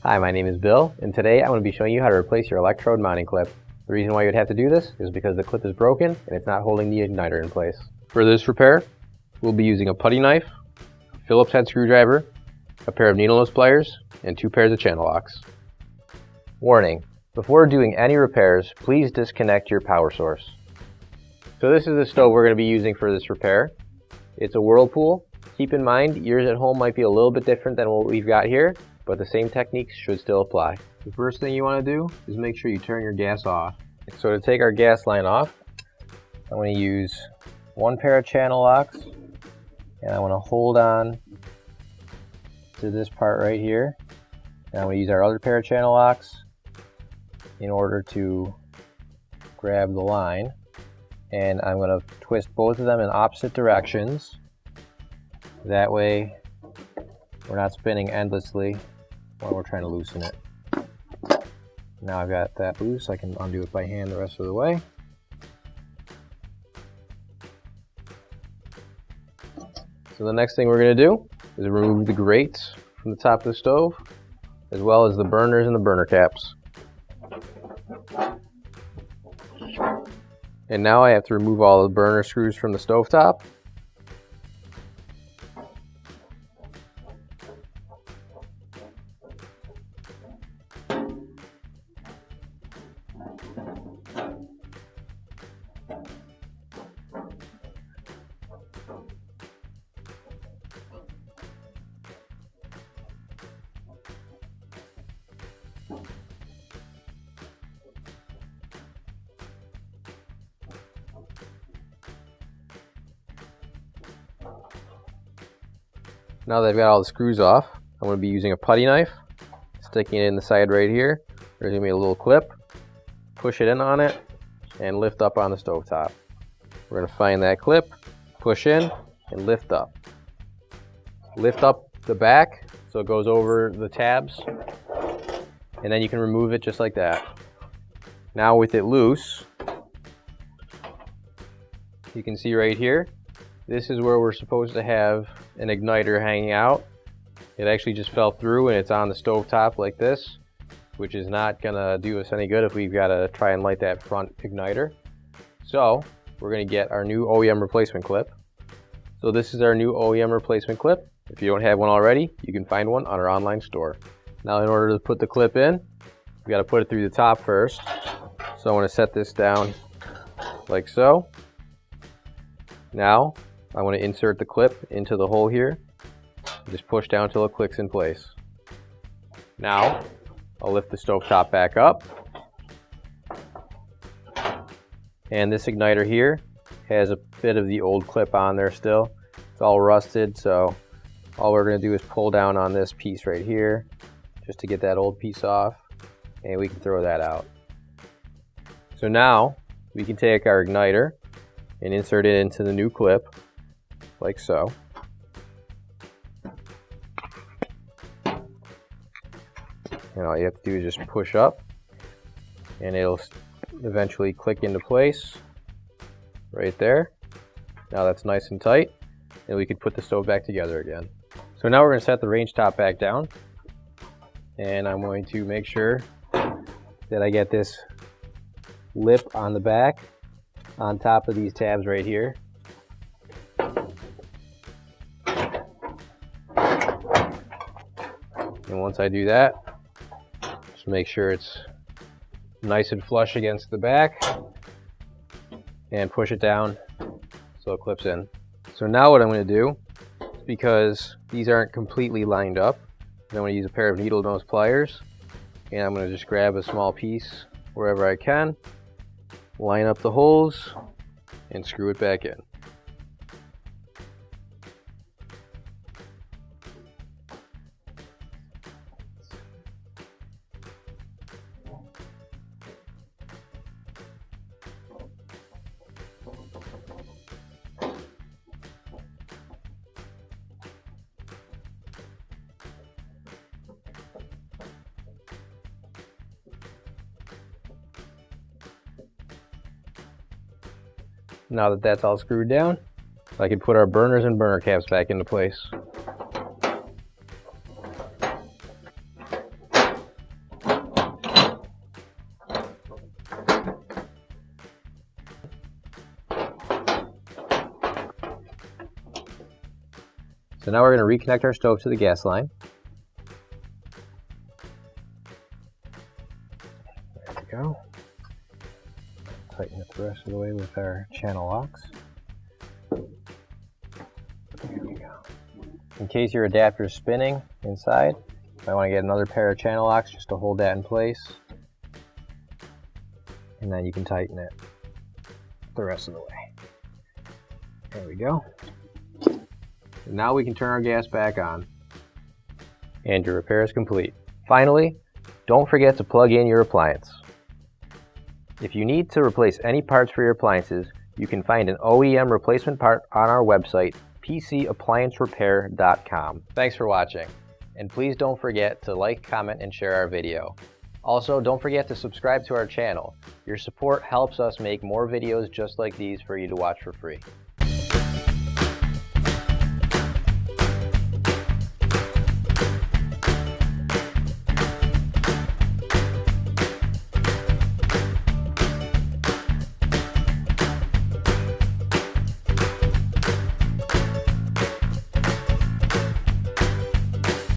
Hi, my name is Bill, and today I'm going to be showing you how to replace your electrode mounting clip. The reason why you'd have to do this is because the clip is broken and it's not holding the igniter in place. For this repair, we'll be using a putty knife, a Phillips head screwdriver, a pair of needle nose pliers, and 2 pairs of channel locks. Warning: before doing any repairs, please disconnect your power source. So this is the stove we're going to be using for this repair. It's a Whirlpool. Keep in mind, yours at home might be a little bit different than what we've got here, but the same techniques should still apply. The first thing you want to do is make sure you turn your gas off. So to take our gas line off, I'm going to use 1 pair of channel locks, and I want to hold on to this part right here. And I'm going to use our other pair of channel locks in order to grab the line. And I'm going to twist both of them in opposite directions. That way we're not spinning endlessly while we're trying to loosen it. Now I've got that loose, I can undo it by hand the rest of the way. So the next thing we're going to do is remove the grates from the top of the stove, as well as the burners and the burner caps. And now I have to remove all the burner screws from the stovetop. Now that I've got all the screws off, I'm going to be using a putty knife, sticking it in the side right here. There's going to be a little clip. Push it in on it, and lift up on the stovetop. We're going to find that clip, push in, and lift up. Lift up the back so it goes over the tabs, and then you can remove it just like that. Now with it loose, you can see right here, this is where we're supposed to have an igniter hanging out. It actually just fell through and it's on the stovetop like this, which is not gonna do us any good if we've got to try and light that front igniter. So we're gonna get our new OEM replacement clip. So this is our new OEM replacement clip. If you don't have one already, you can find one on our online store. Now in order to put the clip in, we got to put it through the top first. So I want to set this down like so. Now I want to insert the clip into the hole here. Just push down until it clicks in place. Now I'll lift the stovetop back up. And this igniter here has a bit of the old clip on there still. It's all rusted, so all we're going to do is pull down on this piece right here just to get that old piece off, and we can throw that out. So now we can take our igniter and insert it into the new clip like so. And all you have to do is just push up and it'll eventually click into place right there. Now that's nice and tight, and we can put the stove back together again. So now we're going to set the range top back down, and I'm going to make sure that I get this lip on the back on top of these tabs right here. And once I do that, just make sure it's nice and flush against the back and push it down so it clips in. So now what I'm going to do, because these aren't completely lined up, I'm going to use a pair of needle nose pliers, and I'm going to just grab a small piece wherever I can, line up the holes, and screw it back in. Now that that's all screwed down, I can put our burners and burner caps back into place. So now we're going to reconnect our stove to the gas line. There we go. Tighten it the rest of the way with our channel locks. There we go. In case your adapter is spinning inside, you might want to get another pair of channel locks just to hold that in place. And then you can tighten it the rest of the way. There we go. And now we can turn our gas back on. And your repair is complete. Finally, don't forget to plug in your appliance. If you need to replace any parts for your appliances, you can find an OEM replacement part on our website, PCApplianceRepair.com. Thanks for watching, and please don't forget to like, comment, and share our video. Also, don't forget to subscribe to our channel. Your support helps us make more videos just like these for you to watch for free.